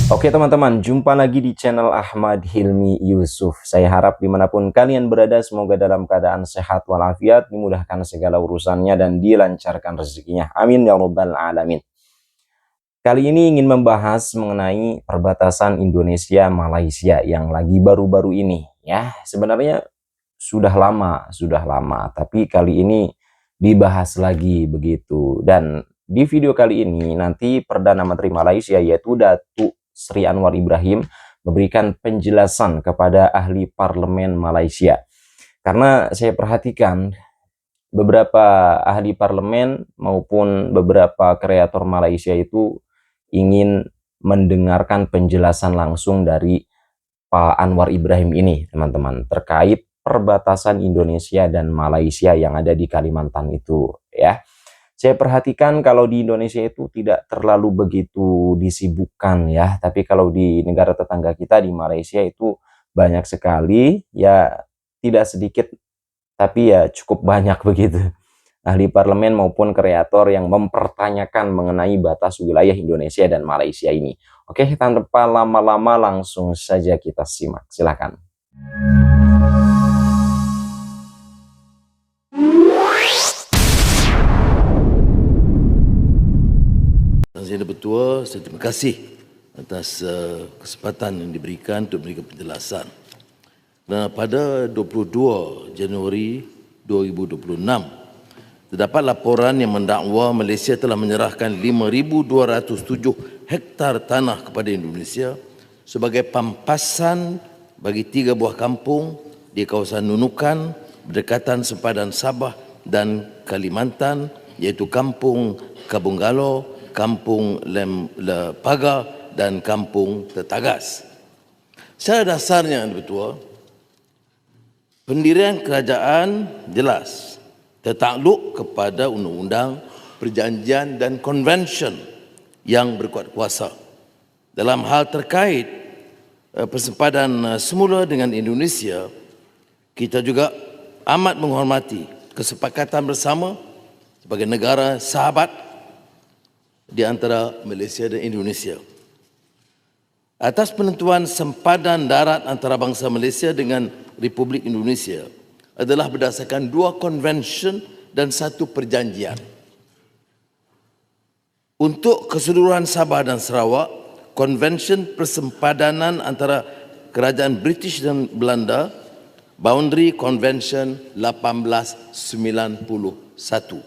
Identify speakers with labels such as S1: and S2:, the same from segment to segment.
S1: Oke teman-teman, jumpa lagi di channel Ahmad Hilmi Yusuf. Saya harap dimanapun kalian berada, semoga dalam keadaan sehat walafiat, dimudahkan segala urusannya dan dilancarkan rezekinya. Amin ya rabbal alamin. Kali ini ingin membahas mengenai perbatasan Indonesia-Malaysia yang lagi baru-baru ini. Ya, sebenarnya sudah lama, tapi kali ini dibahas lagi begitu. Dan di video kali ini nanti Perdana Menteri Malaysia yaitu Datuk Seri Anwar Ibrahim memberikan penjelasan kepada ahli parlemen Malaysia. Karena saya perhatikan beberapa ahli parlemen maupun beberapa kreator Malaysia itu ingin mendengarkan penjelasan langsung dari Pak Anwar Ibrahim ini, teman-teman, terkait perbatasan Indonesia dan Malaysia yang ada di Kalimantan itu, ya. Saya perhatikan kalau di Indonesia itu tidak terlalu begitu disibukkan ya, tapi kalau di negara tetangga kita di Malaysia itu banyak sekali, ya tidak sedikit, tapi ya cukup banyak begitu. Ahli parlemen maupun kreator yang mempertanyakan mengenai batas wilayah Indonesia dan Malaysia ini. Oke, tanpa lama-lama langsung saja kita simak. Silakan.
S2: Yang Bertua, saya terima kasih atas kesempatan yang diberikan untuk memberikan penjelasan. Dan pada 22 Januari 2026, terdapat laporan yang mendakwa Malaysia telah menyerahkan 5,207 hektar tanah kepada Indonesia sebagai pampasan bagi 3 buah kampung di kawasan Nunukan berdekatan sempadan Sabah dan Kalimantan, iaitu Kampung Kabunggalo, Kampung Lepaga dan Kampung Tetagas. Secara dasarnya, Bertua, pendirian kerajaan jelas tertakluk kepada undang-undang, perjanjian dan konvensyen yang berkuat kuasa. Dalam hal terkait persempadan semula dengan Indonesia, kita juga amat menghormati kesepakatan bersama sebagai negara sahabat di antara Malaysia dan Indonesia. Atas penentuan sempadan darat antara bangsa Malaysia dengan Republik Indonesia adalah berdasarkan 2 konvensyen dan 1 perjanjian. Untuk keseluruhan Sabah dan Sarawak, konvensyen persempadanan antara kerajaan British dan Belanda, Boundary Convention 1891.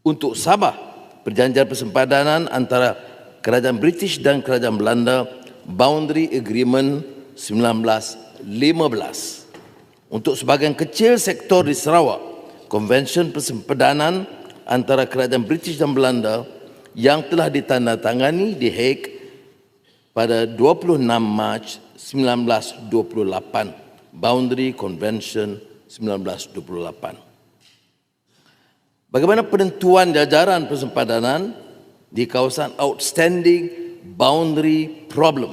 S2: Untuk Sabah, perjanjian persempadanan antara kerajaan British dan kerajaan Belanda, Boundary Agreement 1915. Untuk sebahagian kecil sektor di Sarawak, konvensyen persempadanan antara kerajaan British dan Belanda yang telah ditandatangani di Hague pada 26 Mac 1928, Boundary Convention 1928. Bagaimana penentuan jajaran persempadanan di kawasan Outstanding Boundary Problem,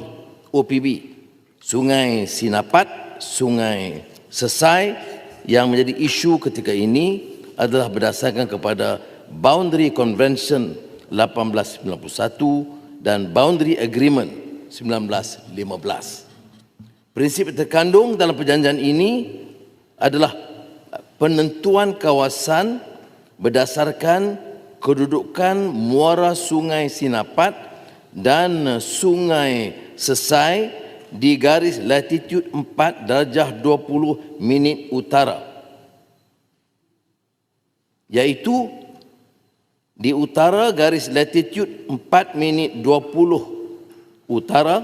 S2: OPB, Sungai Sinapat, Sungai Sesai yang menjadi isu ketika ini adalah berdasarkan kepada Boundary Convention 1891 dan Boundary Agreement 1915. Prinsip terkandung dalam perjanjian ini adalah penentuan kawasan berdasarkan kedudukan muara Sungai Sinapat dan Sungai Sesai di garis latitude 4 darjah 20 minit utara, iaitu di utara garis latitude 4 minit 20 utara,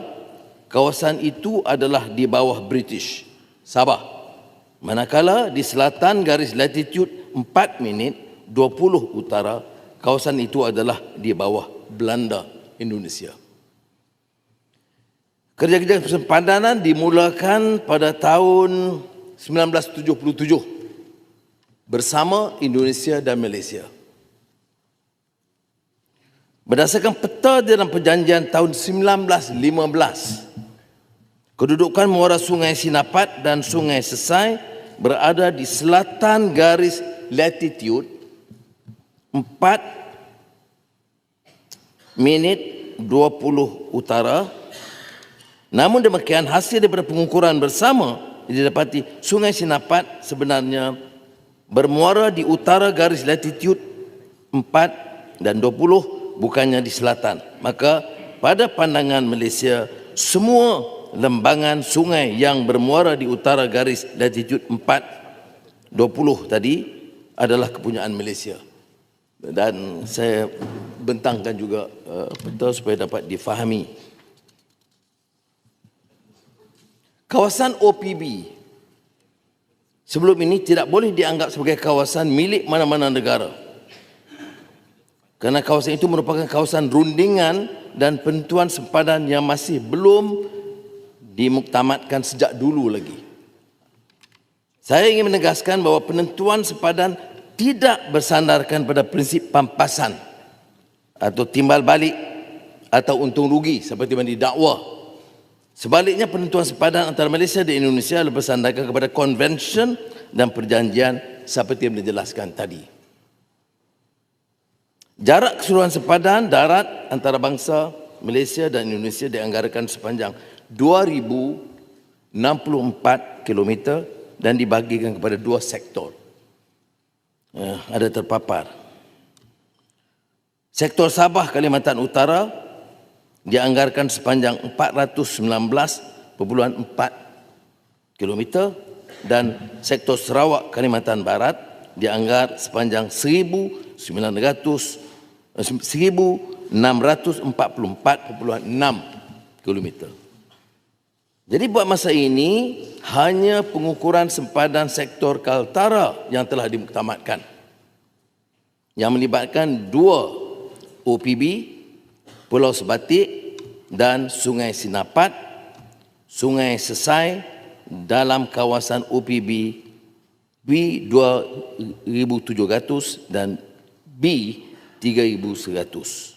S2: kawasan itu adalah di bawah British, Sabah. Manakala di selatan garis latitude 4 minit 20 utara, kawasan itu adalah di bawah Belanda, Indonesia. Kerja-kerja persempadanan dimulakan pada tahun 1977 bersama Indonesia dan Malaysia. Berdasarkan peta dalam perjanjian tahun 1915, kedudukan muara Sungai Sinapat dan Sungai Sesai berada di selatan garis latitude 4 minit 20 utara Namun demikian, hasil daripada pengukuran bersama didapati Sungai Sinapat sebenarnya bermuara di utara garis latitude 4 dan 20, bukannya di selatan. Maka pada pandangan Malaysia, semua lembangan sungai yang bermuara di utara garis latitude 4, 20 tadi adalah kepunyaan Malaysia. Dan saya bentangkan juga peta supaya dapat difahami. Kawasan OPB sebelum ini tidak boleh dianggap sebagai kawasan milik mana-mana negara, kerana kawasan itu merupakan kawasan rundingan dan penentuan sempadan yang masih belum dimuktamadkan sejak dulu lagi. Saya ingin menegaskan bahawa penentuan sempadan tidak bersandarkan pada prinsip pampasan atau timbal balik atau untung rugi seperti yang didakwa. Sebaliknya, penentuan sempadan antara Malaysia dan Indonesia lebih bersandarkan kepada konvensyen dan perjanjian seperti yang dijelaskan tadi. Jarak keseluruhan sempadan darat antara bangsa Malaysia dan Indonesia dianggarkan sepanjang 2,064 km dan dibahagikan kepada 2 sektor. Ada terpapar. Sektor Sabah Kalimantan Utara dianggarkan sepanjang 419.4 km dan sektor Sarawak Kalimantan Barat dianggar sepanjang 1,644.6 km. Jadi buat masa ini hanya pengukuran sempadan sektor Kaltara yang telah dimuktamadkan, yang melibatkan 2 OPB, Pulau Sebatik dan Sungai Sinapat, Sungai Sesai dalam kawasan OPB B2700 dan B3100.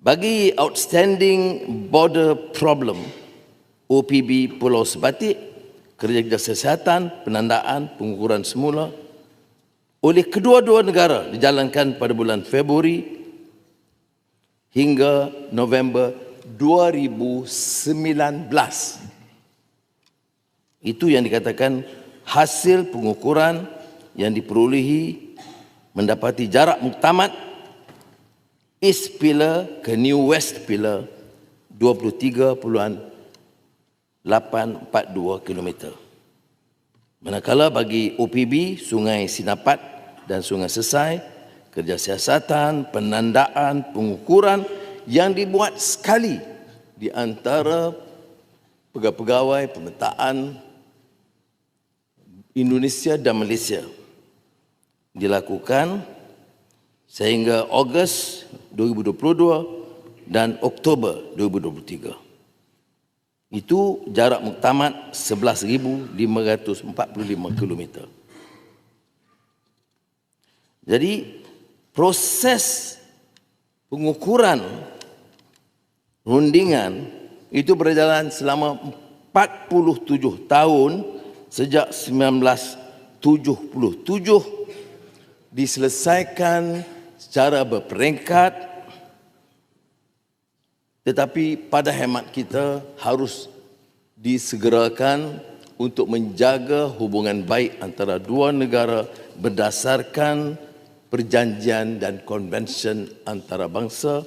S2: Bagi outstanding border problem OPB Pulau Sebatik, kerja kesihatan, penandaan, pengukuran semula oleh kedua-dua negara dijalankan pada bulan Februari hingga November 2019. Itu yang dikatakan hasil pengukuran yang diperolehi mendapati jarak muktamad East Pillar ke New West Pillar 23.842 km. Manakala bagi OPB, Sungai Sinapat dan Sungai Sesai, kerja siasatan, penandaan, pengukuran yang dibuat sekali di antara pegawai-pegawai pemetaan Indonesia dan Malaysia dilakukan sehingga Ogos 2022 dan Oktober 2023. Itu jarak muktamad 11,545 km. Jadi proses pengukuran rundingan itu berjalan selama 47 tahun sejak 1977, diselesaikan secara berperingkat, tetapi pada hemat kita harus disegerakan untuk menjaga hubungan baik antara dua negara berdasarkan perjanjian dan konvensyen antara bangsa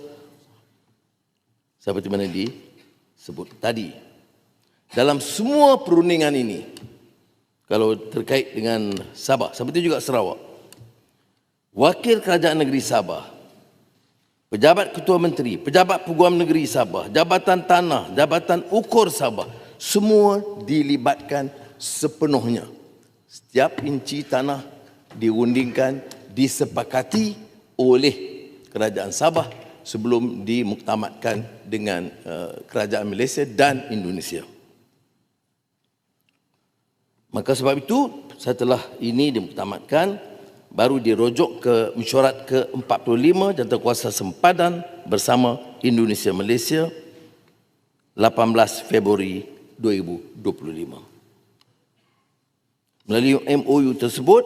S2: seperti mana disebut tadi. Dalam semua perundingan ini, kalau terkait dengan Sabah, seperti juga Sarawak, Wakil Kerajaan Negeri Sabah, Pejabat Ketua Menteri, Pejabat Peguam Negeri Sabah, Jabatan Tanah, Jabatan Ukur Sabah, semua dilibatkan sepenuhnya. Setiap inci tanah dirundingkan, disepakati oleh Kerajaan Sabah sebelum dimuktamadkan dengan Kerajaan Malaysia dan Indonesia. Maka sebab itu setelah ini dimuktamadkan, baru dirujuk ke mesyuarat ke-45 Jawatankuasa Sempadan bersama Indonesia Malaysia 18 Februari 2025. Melalui MOU tersebut,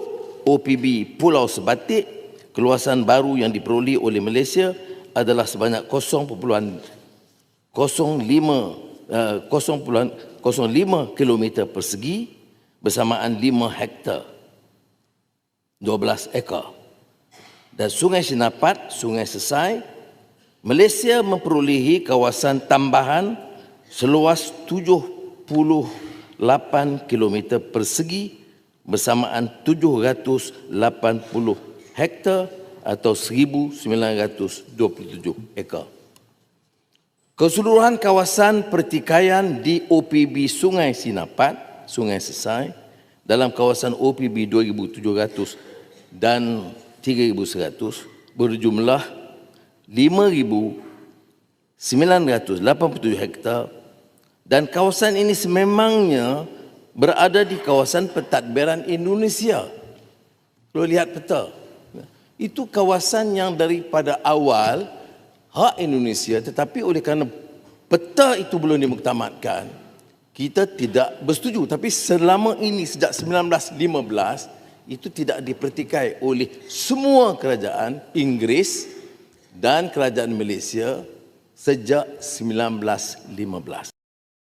S2: OPB Pulau Sebatik, keluasan baru yang diperoleh oleh Malaysia adalah sebanyak 0.5 0.05 kilometer persegi bersamaan 5 hektar, 12 ekar. Dan Sungai Sinapat, Sungai Sesai, Malaysia memperolehi kawasan tambahan seluas 78 kilometer persegi bersamaan 780 hektar atau 1,927 ekar. Keseluruhan kawasan pertikaian di OPB Sungai Sinapat, Sungai Sesai dalam kawasan OPB 2,700 dan 3,100 berjumlah 5,987 hektar, dan kawasan ini sememangnya berada di kawasan pentadbiran Indonesia. Kalau lihat peta, itu kawasan yang daripada awal hak Indonesia, tetapi oleh kerana peta itu belum dimuktamadkan, kita tidak bersetuju. Tapi selama ini sejak 1915 itu tidak dipertikai oleh semua kerajaan Inggeris dan kerajaan Malaysia sejak 1915.